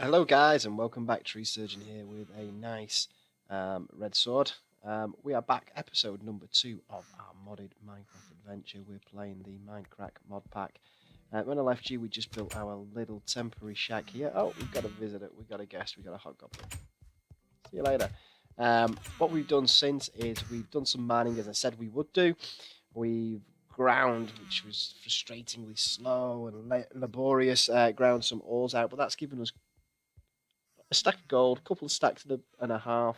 Hello guys and welcome back. Tree Surgeon here with a nice red sword. We are back, episode number 2 of our modded Minecraft adventure. We're playing the Mindcrack Modpack. When I left you, we just built our little temporary shack here. Oh, we've got a visitor, we've got a guest, we've got a hobgoblin. See you later. What we've done since is we've done some mining as I said we would do. We've ground, which was frustratingly slow and laborious, ground some ores out, but that's given us a stack of gold, a couple of stacks and a half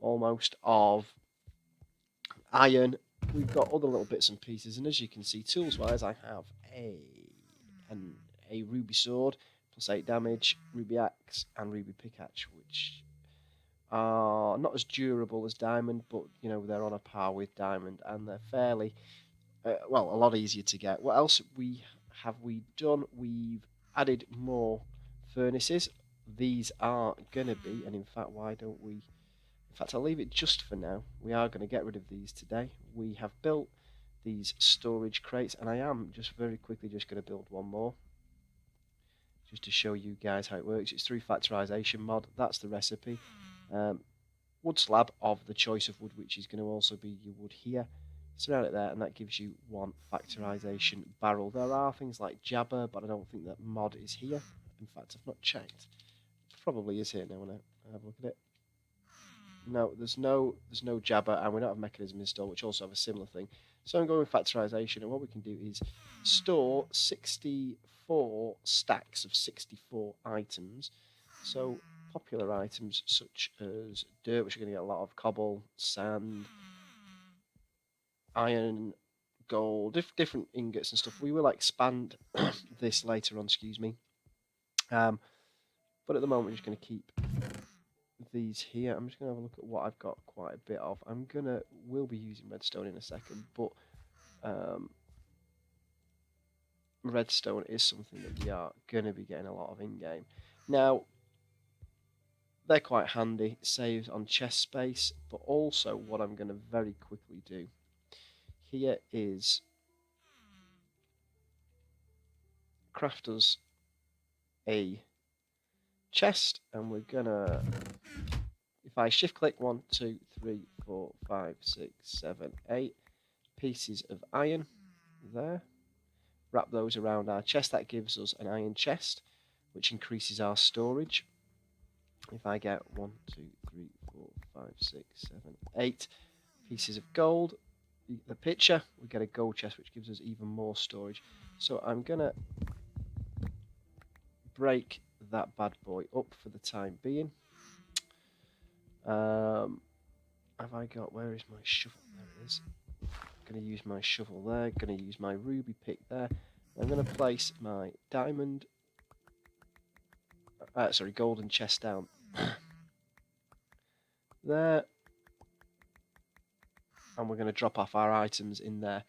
almost of iron. We've got other little bits and pieces, and as you can see, tools wise, I have a ruby sword plus 8 damage, ruby axe, and ruby pickaxe, which are not as durable as diamond, but you know they're on a par with diamond, and they're fairly a lot easier to get. What else we done? We've added more furnaces. These are gonna be, and in fact, why don't we? In fact, I'll leave it just for now. We are going to get rid of these today. We have built these storage crates, and I am just very quickly just going to build one more, just to show you guys how it works. It's through factorization mod. That's the recipe. Wood slab of the choice of wood, which is going to also be your wood here. Surround it there, and that gives you one factorization barrel. There are things like Jabber, but I don't think that mod is here. In fact, I've not checked. Probably is here now when I have a look at it. No, there's no Jabber, and we don't have mechanism installed, which also have a similar thing. So I'm going with factorization, and what we can do is store 64 stacks of 64 items. So popular items such as dirt, which are going to get a lot of cobble, sand, iron, gold, different ingots and stuff. We will expand this later on, excuse me. But at the moment, we're just going to keep these here. I'm just going to have a look at what I've got quite a bit of. We'll be using redstone in a second, but redstone is something that we are going to be getting a lot of in-game. Now, they're quite handy, saves on chest space, but also what I'm going to very quickly do here is craft us a chest, and we're gonna, if I shift click 1, 2, 3, 4, 5, 6, 7, 8 pieces of iron there, wrap those around our chest. That gives us an iron chest, which increases our storage. If I get 1, 2, 3, 4, 5, 6, 7, 8 pieces of gold, the picture, we get a gold chest, which gives us even more storage. So I'm gonna break that bad boy up for the time being. Have I got, where is my shovel? There it is. Going to use my shovel there, going to use my ruby pick there. I'm going to place my diamond, golden chest down there, and we're going to drop off our items in there.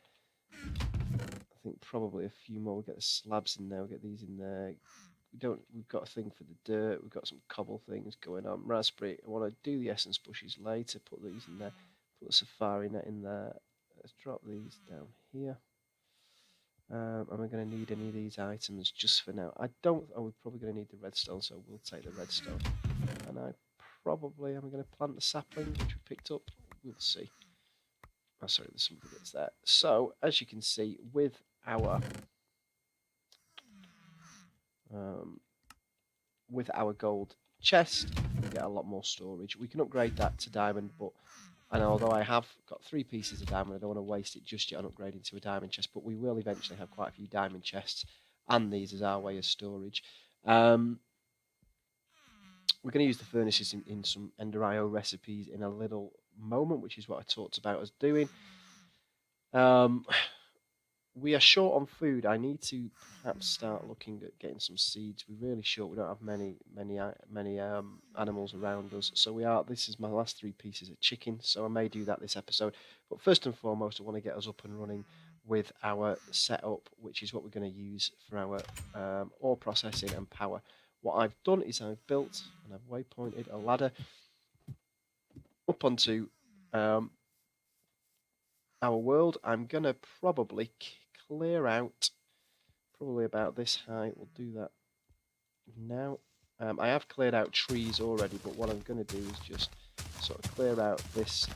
I think probably a few more. We'll get the slabs in there, we'll get these in there. We've got a thing for the dirt, we've got some cobble things going on. Raspberry, I want to do the essence bushes later, put these in there, put the safari net in there. Let's drop these down here. Am I going to need any of these items just for now? We're probably going to need the redstone, so we'll take the redstone. And am I going to plant the sapling, which we picked up? We'll see. Oh, sorry, there's some bits there. So, as you can see, with our gold chest, we get a lot more storage. We can upgrade that to diamond, and although I have got 3 pieces of diamond, I don't want to waste it just yet on upgrading to a diamond chest, but we will eventually have quite a few diamond chests, and these as our way of storage. We're going to use the furnaces in some Ender IO recipes in a little moment, which is what I talked about us doing. We are short on food. I need to perhaps start looking at getting some seeds. We're really short. We don't have many animals around us. So this is my last 3 pieces of chicken, so I may do that this episode. But first and foremost, I want to get us up and running with our setup, which is what we're going to use for our ore processing and power. What I've done is I've built, and I've waypointed a ladder up onto our world. I'm going to probably clear out probably about this high. We'll do that now. I have cleared out trees already, but what I'm going to do is just sort of clear out this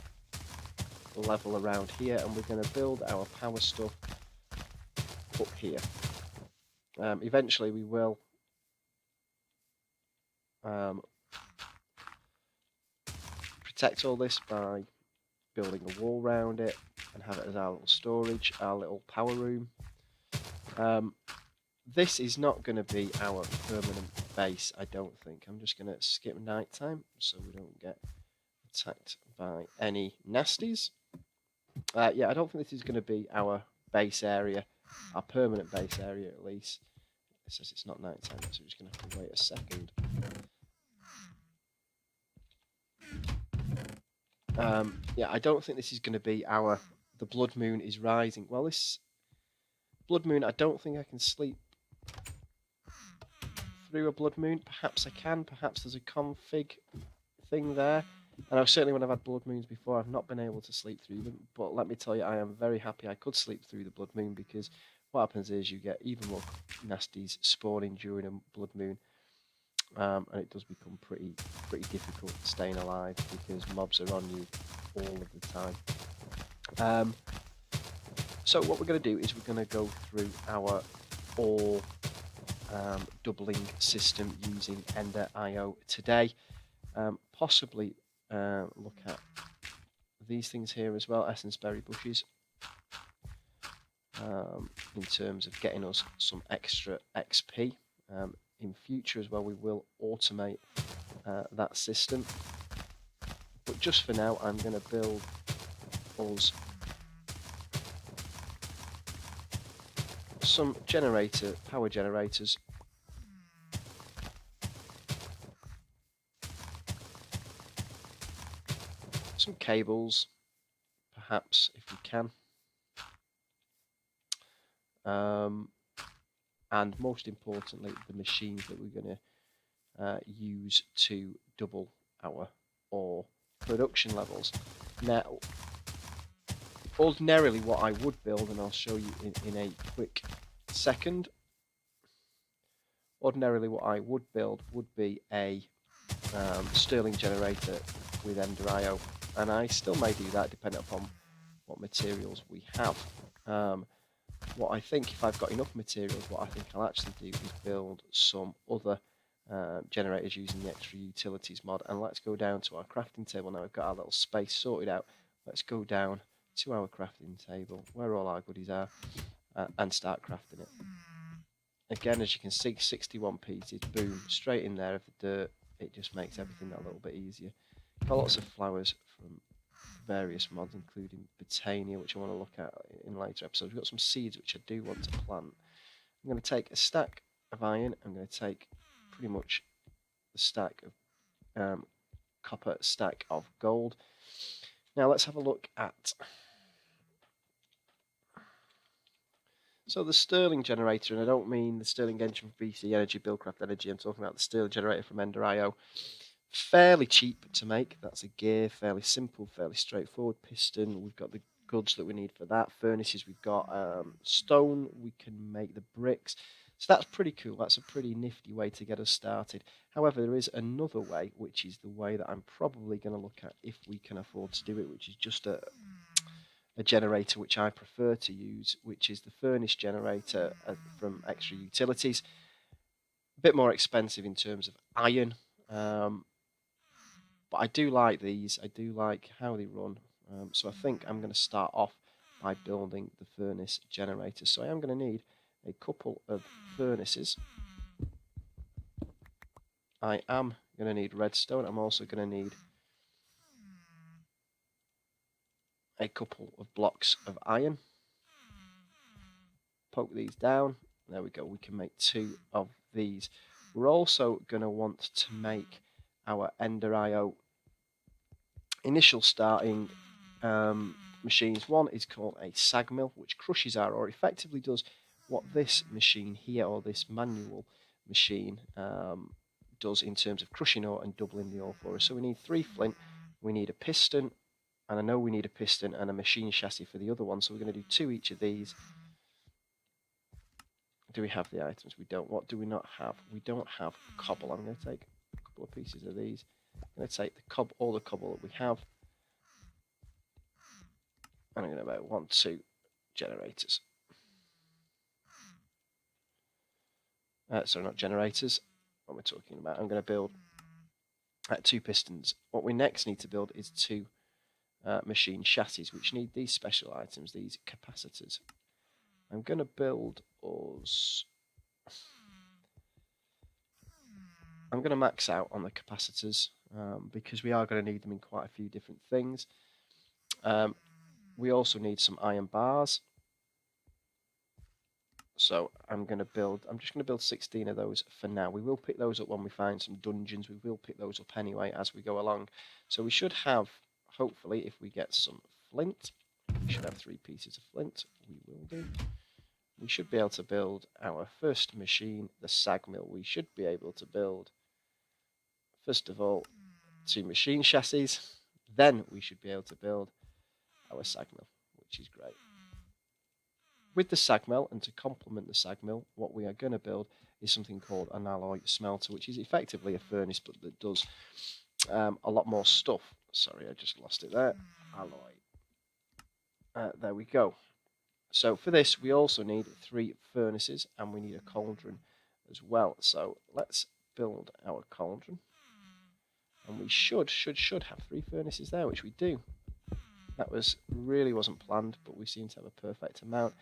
level around here, and we're going to build our power stuff up here. Eventually we will protect all this by building a wall around it and have it as our little storage, our little power room. This is not going to be our permanent base, I don't think. I'm just going to skip nighttime so we don't get attacked by any nasties. Yeah, I don't think this is going to be our base area, our permanent base area at least. It says it's not nighttime, so we're just going to have to wait a second. Yeah, I don't think this is going to be our... The blood moon is rising. Well, this blood moon, I don't think I can sleep through a blood moon. Perhaps I can. Perhaps there's a config thing there. And I've certainly, when I've had blood moons before, I've not been able to sleep through them. But let me tell you, I am very happy I could sleep through the blood moon, because what happens is you get even more nasties spawning during a blood moon. And it does become pretty difficult staying alive, because mobs are on you all of the time. So what we're going to do is we're going to go through our ore doubling system using Ender.io today. Possibly look at these things here as well, essence berry bushes, in terms of getting us some extra XP. In future as well, we will automate that system, but just for now I'm going to build us some power generators, some cables perhaps if we can, and most importantly the machines that we're going to use to double our ore production levels. Now, ordinarily what I would build, and I'll show you in a quick second, ordinarily what I would build would be a Stirling generator with Ender.io, and I still may do that depending upon what materials we have. What I think, if I've got enough materials, what I think I'll actually do is build some other generators using the extra utilities mod. And let's go down to our crafting table now. We've got our little space sorted out. Let's go down to our crafting table where all our goodies are and start crafting it. Again, as you can see, 61 pieces, boom, straight in there of the dirt. It just makes everything a little bit easier. Got lots of flowers from various mods, including Botania, which I want to look at in later episodes. We've got some seeds which I do want to plant. I'm going to take a stack of iron. I'm going to take pretty much the stack of copper, stack of gold. Now let's have a look at... So the Stirling generator, and I don't mean the Stirling engine from BC Energy, Buildcraft Energy, I'm talking about the Stirling generator from Ender.io. Fairly cheap to make, that's a gear, fairly simple, fairly straightforward. Piston, we've got the goods that we need for that. Furnaces, we've got stone, we can make the bricks. So that's pretty cool, that's a pretty nifty way to get us started. However, there is another way, which is the way that I'm probably going to look at if we can afford to do it, which is just a generator which I prefer to use, which is the furnace generator from Extra Utilities. A bit more expensive in terms of iron, but I do like these. I do like how they run. So I think I'm going to start off by building the furnace generator. So I am going to need a couple of furnaces. I am going to need redstone. I'm also going to need a couple of blocks of iron. Poke these down. There we go. We can make 2 of these. We're also going to want to make our Ender.io initial starting machines. One is called a sag mill, which crushes our ore. Effectively does what this machine here, or this manual machine, does in terms of crushing ore and doubling the ore for us. So we need 3 flint. We need a piston. And I know we need a piston and a machine chassis for the other one, so we're going to do 2 each of these. Do we have the items? We don't. What do we not have? We don't have cobble. I'm going to take a couple of pieces of these. I'm going to take all the cobble that we have. And I'm going to make 1, 2 generators. Sorry, not generators. What we're talking about. I'm going to build 2 pistons. What we next need to build is 2 machine chassis, which need these special items, these capacitors. I'm going to build us... I'm going to max out on the capacitors because we are going to need them in quite a few different things. We also need some iron bars. So I'm just going to build 16 of those for now. We will pick those up when we find some dungeons. We will pick those up anyway as we go along. So we should have, hopefully, if we get some flint, we should have 3 pieces of flint. We will do. We should be able to build our first machine, the sag mill. We should be able to build, first of all, 2 machine chassis. Then we should be able to build our sag mill, which is great. With the sag mill, and to complement the sag mill, what we are going to build is something called an alloy smelter, which is effectively a furnace, but that does a lot more stuff. Sorry, I just lost it there. Alloy. There we go. So for this, we also need 3 furnaces, and we need a cauldron as well. So let's build our cauldron, and we should have 3 furnaces there, which we do. That really wasn't planned, but we seem to have a perfect amount.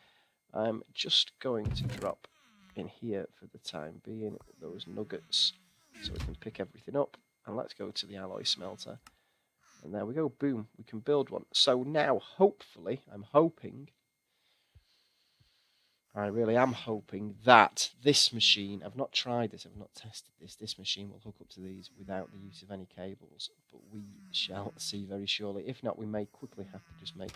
I'm just going to drop in here for the time being those nuggets so we can pick everything up. And let's go to the alloy smelter. And there we go, boom, we can build one. So now, hopefully, I really am hoping that this machine, I've not tried this, I've not tested this machine will hook up to these without the use of any cables. But we shall see very surely. If not, we may quickly have to just make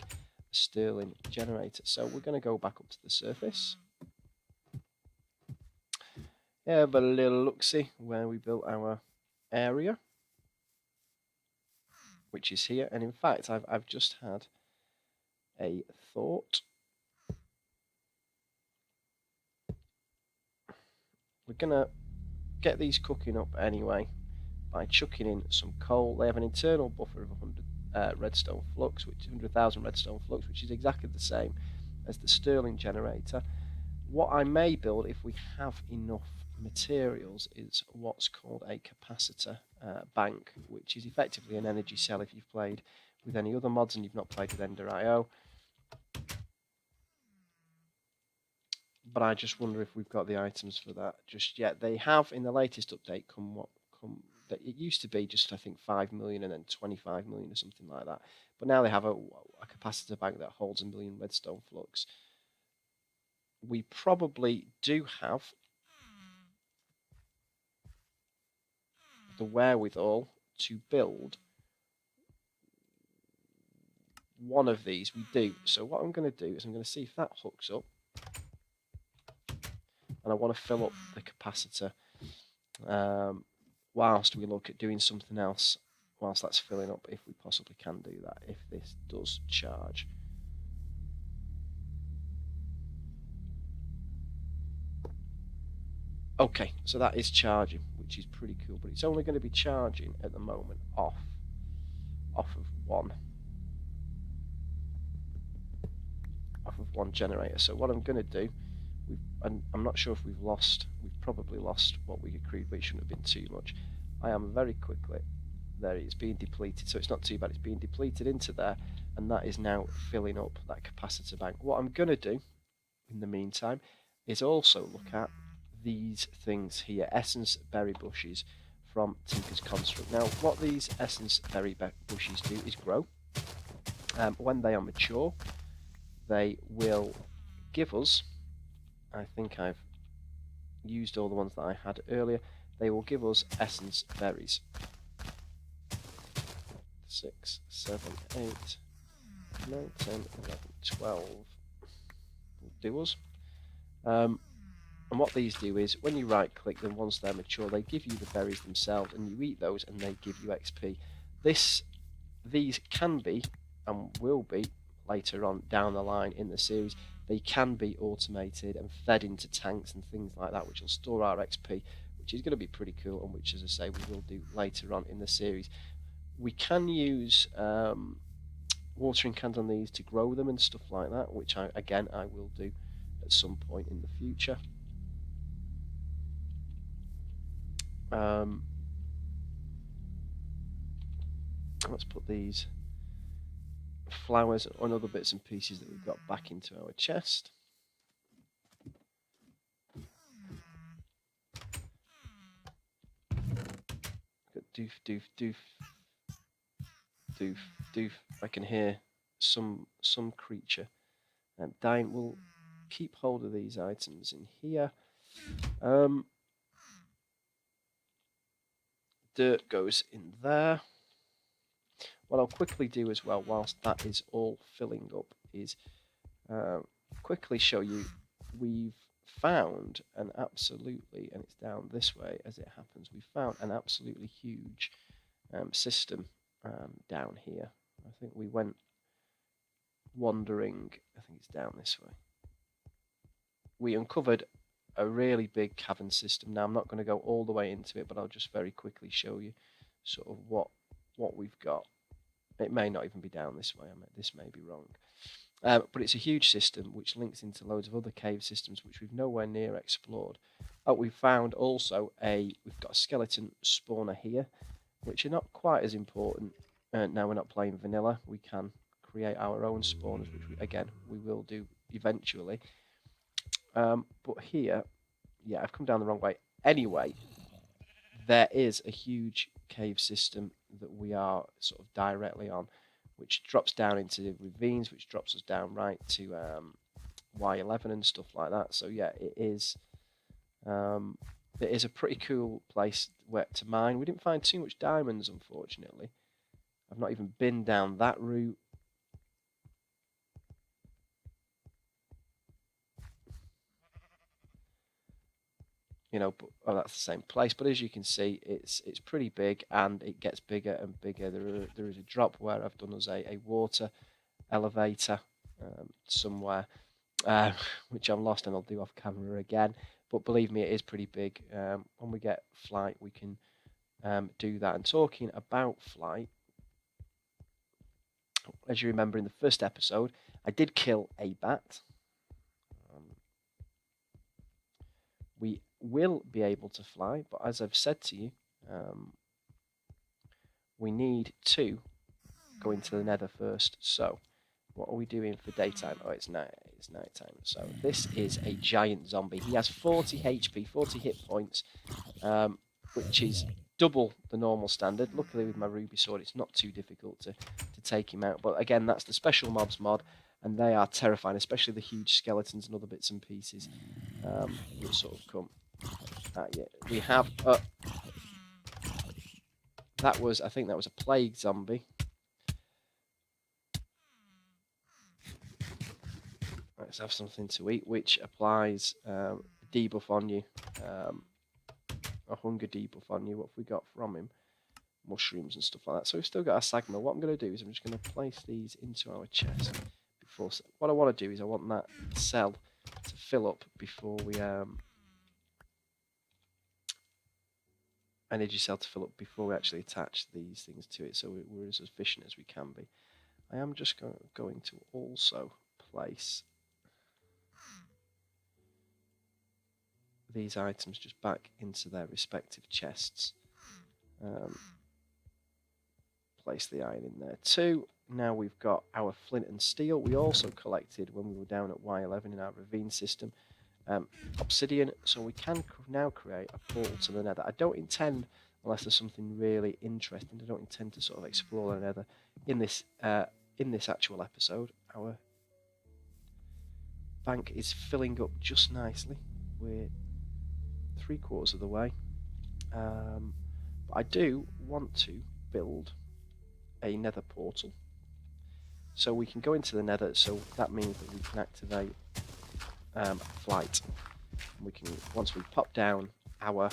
Stirling generator. So we're going to go back up to the surface. Have a little look-see where we built our area, which is here. And in fact, I've just had a thought. We're going to get these cooking up anyway by chucking in some coal. They have an internal buffer of 100 redstone flux, which is 100,000 redstone flux, which is exactly the same as the Stirling generator. What I may build, if we have enough materials, is what's called a capacitor bank, which is effectively an energy cell if you've played with any other mods and you've not played with Ender.io. But I just wonder if we've got the items for that just yet. They have, in the latest update, that it used to be just, I think, 5 million and then 25 million or something like that. But now they have a capacitor bank that holds 1 million redstone flux. We probably do have the wherewithal to build one of these. We do. So what I'm going to do is I'm going to see if that hooks up. And I want to fill up the capacitor whilst we look at doing something else whilst that's filling up, if we possibly can do that, if this does charge. Okay, so that is charging, which is pretty cool, but it's only going to be charging at the moment off of one generator. So what I'm going to do, I'm not sure if we've probably lost what we accrued, but it shouldn't have been too much. I am very quickly, there it's being depleted, so it's not too bad, it's being depleted into there, and that is now filling up that capacitor bank. What I'm going to do in the meantime is also look at these things here, essence berry bushes from Tinker's Construct. Now what these essence berry bushes do is grow. When they are mature, they will give us, I think I've used all the ones that I had earlier, they will give us essence berries. 6, 7, 8, 9, 10, 11, 12 will do us. And what these do is, when you right click them, once they're mature, they give you the berries themselves, and you eat those and they give you XP. These can be, and will be, later on down the line in the series, they can be automated and fed into tanks and things like that, which will store our XP, which is going to be pretty cool, and which, as I say, we will do later on in the series. We can use watering cans on these to grow them and stuff like that, which I will do at some point in the future. Let's put these flowers and other bits and pieces that we've got back into our chest. Doof, doof, doof, doof, doof. I can hear some creature. Dying. We'll keep hold of these items in here. Dirt goes in there. What I'll quickly do as well, whilst that is all filling up, is quickly show you we've found an absolutely, and it's down this way as it happens, we found an absolutely huge system down here. I think we went wandering, I think it's down this way. We uncovered a really big cavern system. Now I'm not going to go all the way into it, but I'll just very quickly show you sort of what we've got. It may not even be down this way, this may be wrong. But it's a huge system which links into loads of other cave systems which we've nowhere near explored. We've found also we've got a skeleton spawner here, which are not quite as important. Now we're not playing vanilla, we can create our own spawners, which we will do eventually. But here, yeah, I've come down the wrong way. Anyway, there is a huge cave system that we are sort of directly on, which drops down into ravines, which drops us down right to Y11 and stuff like that. So yeah, it is a pretty cool place to mine. We didn't find too much diamonds, unfortunately. I've not even been down that route. You know, but that's the same place. But as you can see, it's pretty big, and it gets bigger and bigger. There is a drop where I've done us a water elevator somewhere, which I'm lost, and I'll do off camera again. But believe me, it is pretty big. When we get flight, we can do that. And talking about flight, as you remember in the first episode, I did kill a bat. We will be able to fly, but as I've said to you, we need to go into the nether first. So what are we doing for daytime? Oh, it's nighttime. So this is a giant zombie. He has 40 HP, 40 hit points, which is double the normal standard. Luckily with my ruby sword it's not too difficult to take him out, but again, that's the special mobs mod, and they are terrifying, especially the huge skeletons and other bits and pieces that sort of come at you. We have I think that was a plague zombie. Let's have something to eat, which applies a debuff on you, a hunger debuff on you. What have we got from him? Mushrooms and stuff like that. So we've still got our Sagma. What I'm going to do is I'm just going to place these into our chest. What I want to do is I want that cell to fill up before we energy cell to fill up before we actually attach these things to it, so we're as efficient as we can be. I am just going to also place these items just back into their respective chests. Place the iron in there too. Now we've got our flint and steel. We also collected, when we were down at Y11 in our ravine system, obsidian, so we can now create a portal to the nether. I don't intend, unless there's something really interesting, I don't intend to sort of explore the nether in this actual episode. Our bank is filling up just nicely. We're 3/4 of the way. But I do want to build a nether portal, so we can go into the nether, so that means that we can activate flight. We can, once we pop down our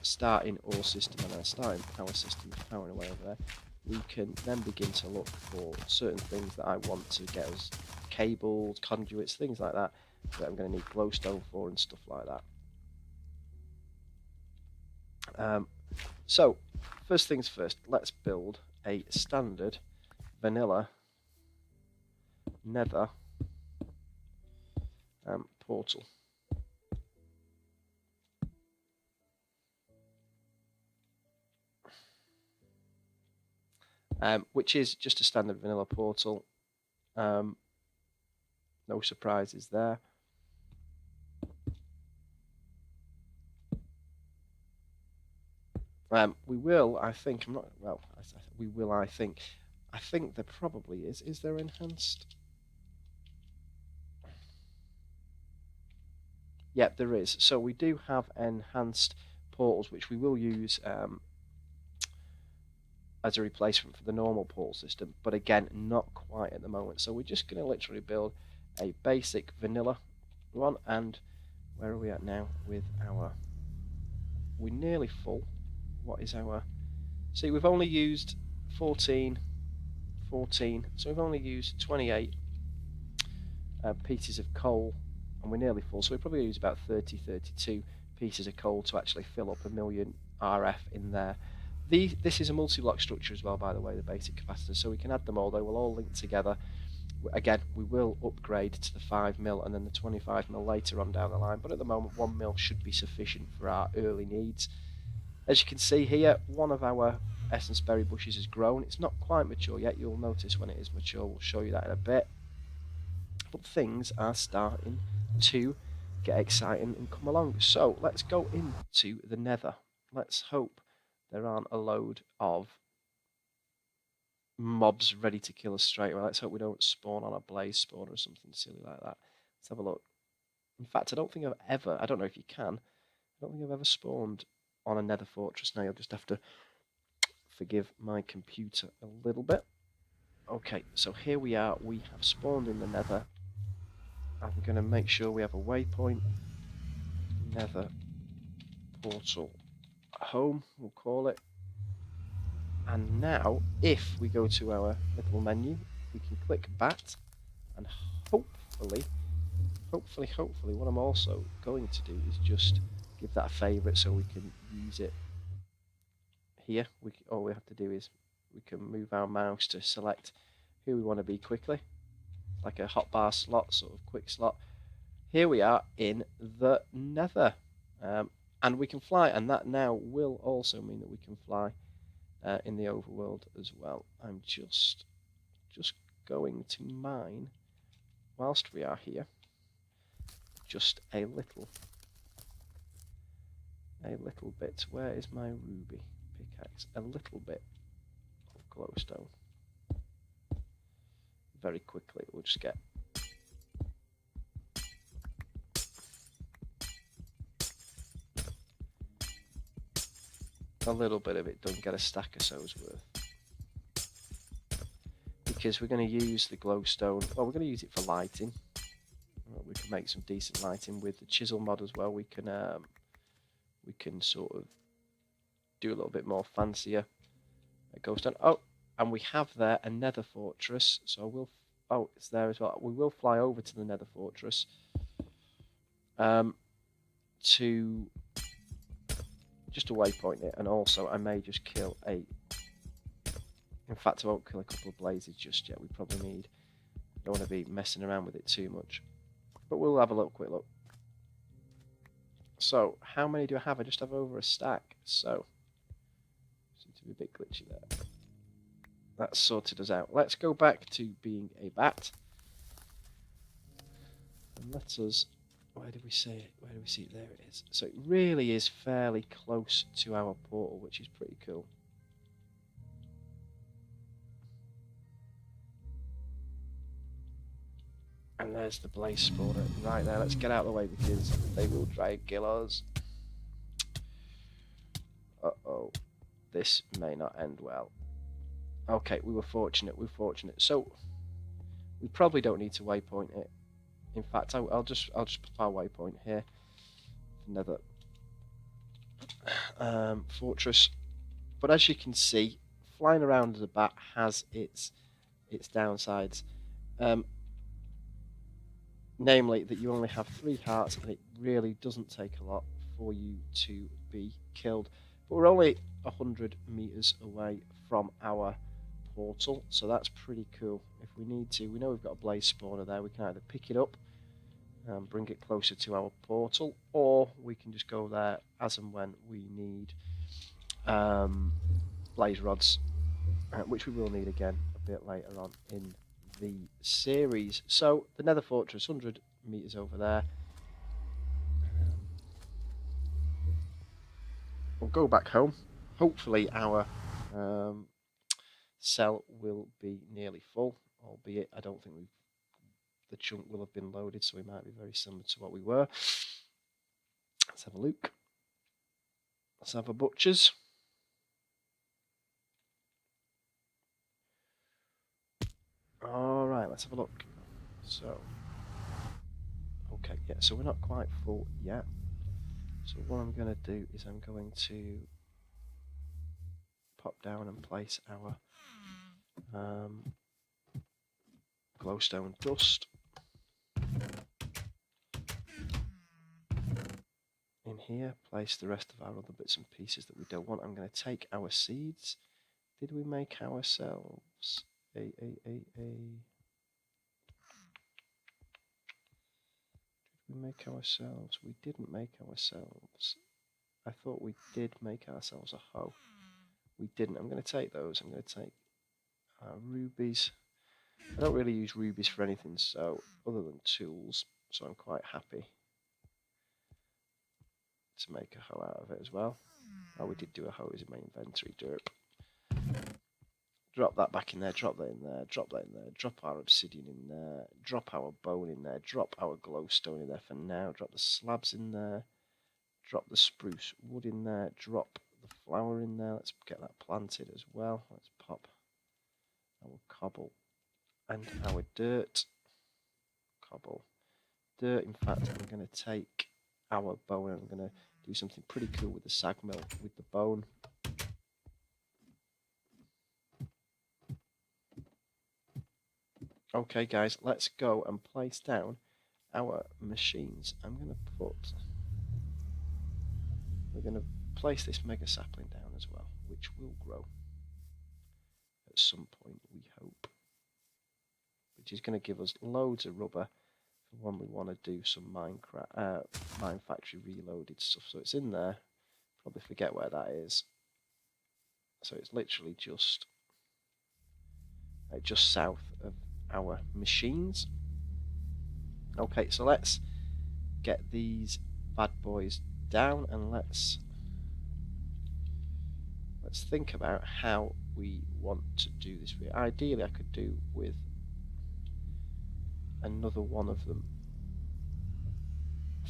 starting ore system and our starting power system is powering away over there, we can then begin to look for certain things that I want to get us cables, conduits, things like that I'm going to need glowstone for and stuff like that. So first things first, let's build a standard vanilla nether portal. Which is just a standard vanilla portal. No surprises there. We will, I think, I'm not, well, we will, I think there probably is. Is there enhanced? Yep, there is. So we do have enhanced portals, which we will use as a replacement for the normal portal system, but again, not quite at the moment. So we're just going to literally build a basic vanilla one, and where are we at now with our, we're nearly full. What is our, see, we've only used 14, so we've only used 28 pieces of coal, and we're nearly full, so we probably use about 32 pieces of coal to actually fill up 1 million RF in there. This is a multi-block structure as well, by the way, the basic capacitors, so we can add them all. They will all link together. Again, we will upgrade to the 5 mil and then the 25 mil later on down the line, but at the moment 1 mil should be sufficient for our early needs. As you can see here, one of our essence berry bushes has grown. It's not quite mature yet. You'll notice when it is mature. We'll show you that in a bit. But things are starting to get exciting and come along. So let's go into the nether. Let's hope there aren't a load of mobs ready to kill us straight away. Let's hope we don't spawn on a blaze spawner or something silly like that. Let's have a look. In fact, I don't think I've ever, I don't know if you can, I don't think I've ever spawned on a nether fortress. Now you'll just have to forgive my computer a little bit. Okay, so here we are. We have spawned in the nether. I'm going to make sure we have a waypoint. Nether portal home, we'll call it. And now, if we go to our little menu, we can click bat, and hopefully, what I'm also going to do is just give that a favourite so we can use it here. All we have to do is we can move our mouse to select who we want to be quickly, like a hotbar slot, sort of quick slot. Here we are in the nether, and we can fly, and that now will also mean that we can fly in the overworld as well. I'm just going to mine whilst we are here just a little bit. Where is my ruby pickaxe? A little bit of glowstone. Very quickly, we'll just get a little bit of it done, get a stack or so's worth. Because we're going to use the glowstone, well, we're going to use it for lighting. We can make some decent lighting with the chisel mod as well. We can sort of do a little bit more fancier glowstone. Oh, and we have there a nether fortress, so we'll, oh, it's there as well. We will fly over to the nether fortress to just to waypoint it, and also I may just kill a, in fact I won't kill a couple of blazes just yet. We probably need, don't want to be messing around with it too much, but we'll have a look, quick look. So how many do I have? I just have over a stack, so seems to be a bit glitchy there. That's sorted us out. Let's go back to being a bat, and let us, where did we see it? Where do we see it? There it is. So it really is fairly close to our portal, which is pretty cool. And there's the blaze spawner right there. Let's get out of the way because they will try and kill us. Uh-oh. This may not end well. Okay, we were fortunate. So we probably don't need to waypoint it. In fact, I'll just put our waypoint here. Nether fortress. But as you can see, flying around as a bat has its downsides. Namely, that you only have 3 hearts, and it really doesn't take a lot for you to be killed. But we're only 100 meters away from our portal, so that's pretty cool. If we need to, we know we've got a blaze spawner there, we can either pick it up and bring it closer to our portal, or we can just go there as and when we need blaze rods, which we will need again a bit later on in the series. So the Nether Fortress, 100 meters over there. We'll go back home. Hopefully our cell will be nearly full, albeit I don't think the chunk will have been loaded, so we might be very similar to what we were. Let's have a look. Let's have a butcher's. Alright, let's have a look. So, okay, yeah, so we're not quite full yet. So what I'm going to do is I'm going to pop down and place our glowstone dust in here, place the rest of our other bits and pieces that we don't want. I'm going to take our seeds. Did we make ourselves Did we make ourselves? We didn't make ourselves. I thought we did make ourselves a hoe. We didn't. I'm going to take those. I'm going to take rubies. I don't really use rubies for anything, so other than tools, so I'm quite happy to make a hoe out of it as well. Oh, we did do a hoe as in my inventory. Derp. Drop that back in there, drop that in there, drop that in there, drop our obsidian in there, drop our bone in there, drop our glowstone in there for now, drop the slabs in there, drop the spruce wood in there, drop the flour in there. Let's get that planted as well. Let's pop our cobble and our dirt. Cobble. Dirt, in fact, I'm going to take our bone and I'm going to do something pretty cool with the sag mill, with the bone. Okay guys, let's go and place down our machines. We're going to place this mega sapling down as well, which will grow at some point, we hope, which is going to give us loads of rubber for when we want to do some Mindcrack, Mine Factory reloaded stuff. So it's in there, probably forget where that is. So it's literally just south of our machines. Okay, so let's get these bad boys down and let's think about how we want to do this. Ideally, I could do with another one of them.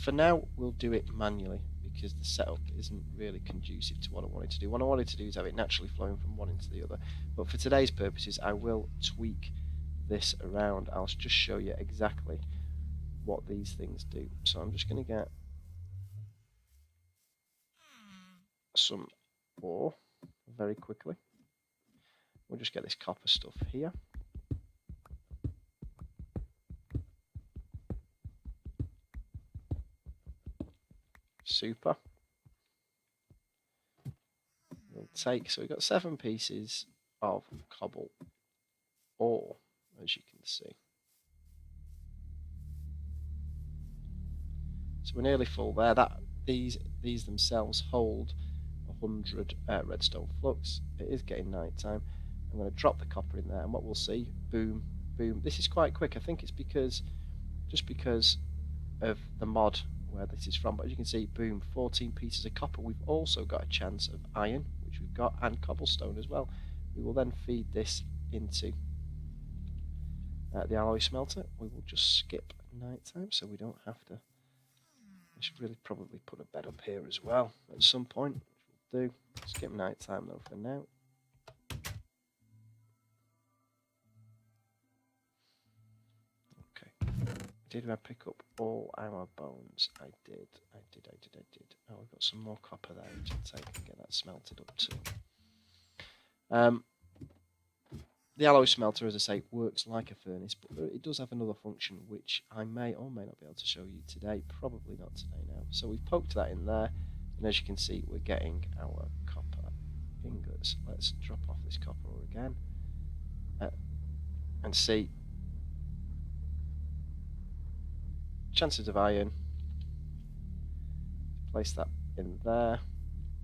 For now, we'll do it manually because the setup isn't really conducive to what I wanted to do. What I wanted to do is have it naturally flowing from one into the other. But for today's purposes, I will tweak this around. I'll just show you exactly what these things do. So I'm just going to get some ore very quickly. We'll just get this copper stuff here. Super. We'll take, so we've got 7 pieces of cobble ore, as you can see. So we're nearly full there. These themselves hold 100 redstone flux. It is getting night time. I'm going to drop the copper in there, and what we'll see, boom, boom. This is quite quick. I think it's because of the mod where this is from. But as you can see, boom, 14 pieces of copper. We've also got a chance of iron, which we've got, and cobblestone as well. We will then feed this into the alloy smelter. We will just skip night time, so we don't have to. I should really probably put a bed up here as well at some point, which we'll do. Skip night time though for now. Okay. Did I pick up all our bones? I did. Oh, we've got some more copper there, which I'll take and get that smelted up too. The alloy smelter, as I say, works like a furnace, but it does have another function which I may or may not be able to show you today. Probably not today now. So we've poked that in there, and as you can see, we're getting our copper ingots. Let's drop off this copper ore again and see chances of iron. Place that in there,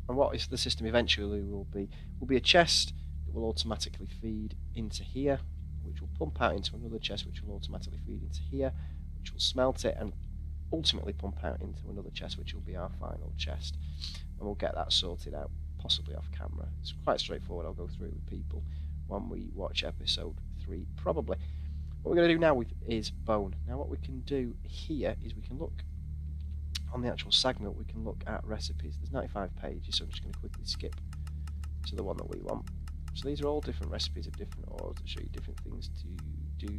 and what is the system eventually will be a chest that will automatically feed into here, which will pump out into another chest, which will automatically feed into here, which will smelt it and ultimately pump out into another chest, which will be our final chest. And we'll get that sorted out, possibly off camera. It's quite straightforward. I'll go through it with people when we watch episode 3, probably. What we're going to do now is bone. Now what we can do here is we can look on the actual segment, we can look at recipes. There's 95 pages, so I'm just going to quickly skip to the one that we want. So these are all different recipes of different ores that show you different things to do.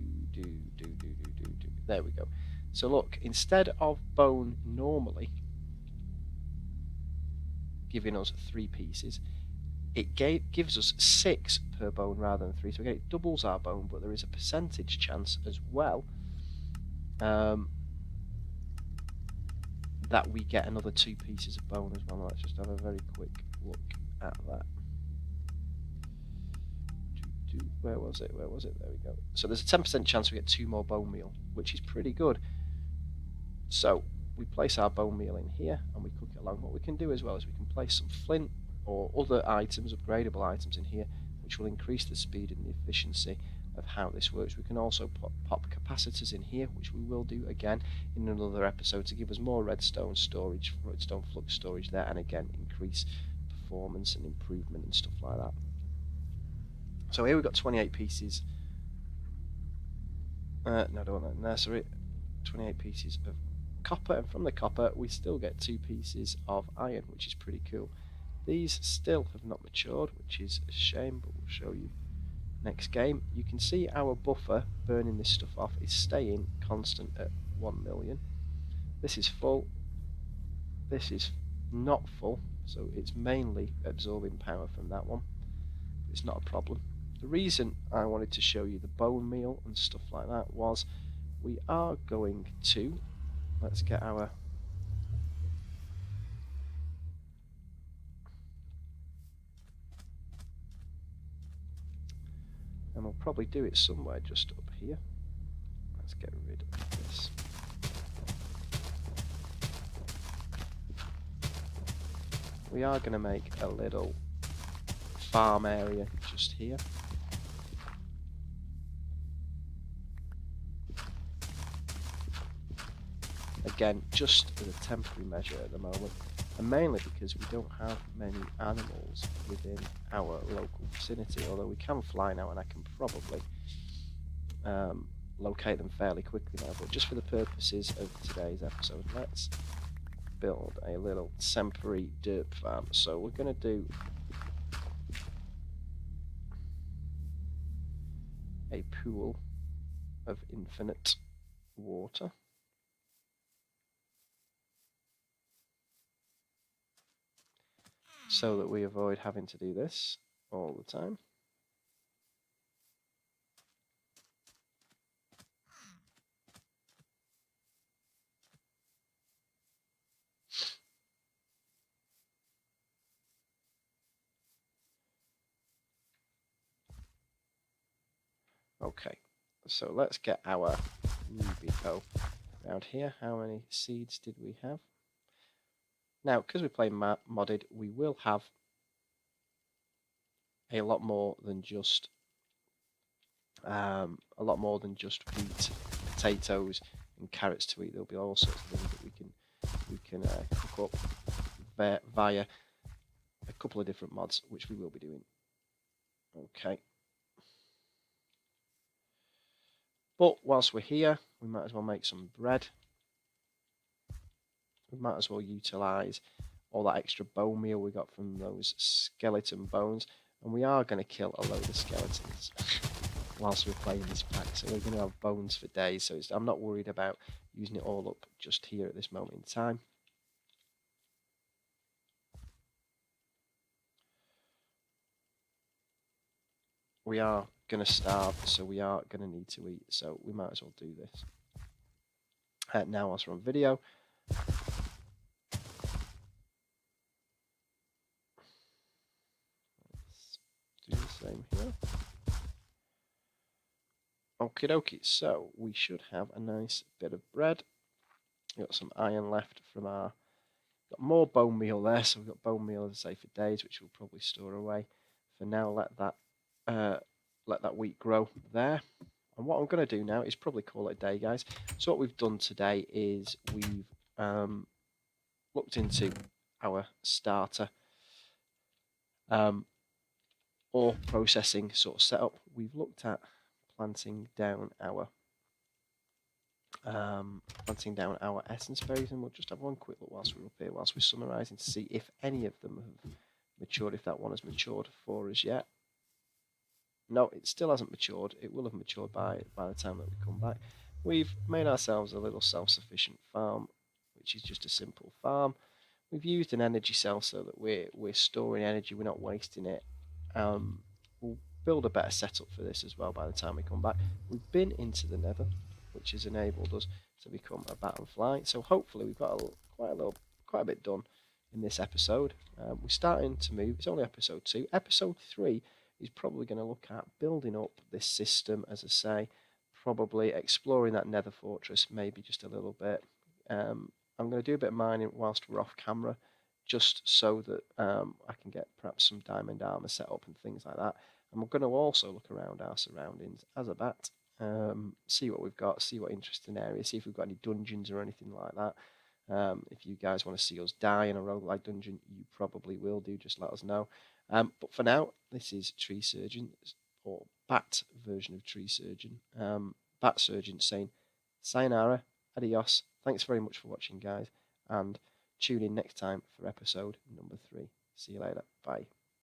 There we go. So look, instead of bone normally giving us 3 pieces, it gives us 6 per bone rather than 3. So again, it doubles our bone, but there is a percentage chance as well that we get another 2 pieces of bone as well. Let's just have a very quick look at that. Where was it? There we go. So there's a 10% chance we get 2 more bone meal, which is pretty good. So we place our bone meal in here and we cook it along. What we can do as well is we can place some flint or other items, upgradable items in here, which will increase the speed and the efficiency of how this works. We can also pop capacitors in here, which we will do again in another episode to give us more redstone storage, redstone flux storage there, and again increase performance and improvement and stuff like that. So here we've got 28 pieces. No, I don't want that. No, sorry, 28 pieces of copper, and from the copper we still get 2 pieces of iron, which is pretty cool. These still have not matured, which is a shame, but we'll show you next game. You can see our buffer burning this stuff off is staying constant at 1 million. This is full. This is not full, so it's mainly absorbing power from that one. It's not a problem. The reason I wanted to show you the bone meal and stuff like that was we are going to, let's get our and we'll probably do it somewhere just up here. Let's get rid of this. We are going to make a little farm area just here. Again, just as a temporary measure at the moment, and mainly because we don't have many animals within our local vicinity, although we can fly now and I can probably locate them fairly quickly now, but just for the purposes of today's episode, let's build a little temporary dirt farm. So we're going to do a pool of infinite water. So that we avoid having to do this all the time. Okay, so let's get our ruby hoe around here. How many seeds did we have? Now, because we play modded, we will have a lot more than just wheat, potatoes, and carrots to eat. There'll be all sorts of things that we can cook up via a couple of different mods, which we will be doing. Okay. But whilst we're here, we might as well make some bread. We might as well utilise all that extra bone meal we got from those skeleton bones, and we are going to kill a load of skeletons whilst we're playing this pack, so we're going to have bones for days, so I'm not worried about using it all up just here at this moment in time. We are going to starve, so we are going to need to eat. So we might as well do this. Now, whilst we're on video, let's do the same here. Okie dokie, so we should have a nice bit of bread. We've got some iron left from our... Got more bone meal there, so we've got bone meal, as I say, for days, which we'll probably store away. For now, let that wheat grow there. And what I'm going to do now is probably call it a day, guys. So what we've done today is we've looked into our starter ore processing sort of setup. We've looked at planting down our essence berries, and we'll just have one quick look whilst we're up here, whilst we're summarising, to see if any of them have matured, if that one has matured for us yet. No, it still hasn't matured. It will have matured by the time that we come back. We've made ourselves a little self-sufficient farm, which is just a simple farm. We've used an energy cell so that we're storing energy, we're not wasting it. We'll build a better setup for this as well by the time we come back. We've been into the nether, which has enabled us to become a bat and fly. So hopefully we've got quite a bit done in this episode. We're starting to move. It's only episode 2. Episode 3 is probably going to look at building up this system, as I say, probably exploring that nether fortress maybe just a little bit. I'm going to do a bit of mining whilst we're off camera, just so that I can get perhaps some diamond armor set up and things like that. And we're going to also look around our surroundings as a bat, see what we've got, see what interesting areas, see if we've got any dungeons or anything like that. If you guys want to see us die in a roguelike dungeon, you probably will do, just let us know. But for now, this is Tree Surgeon, or Bat version of Tree Surgeon. Bat Surgeon saying sayonara, adios, thanks very much for watching, guys, and tune in next time for episode number 3. See you later, bye.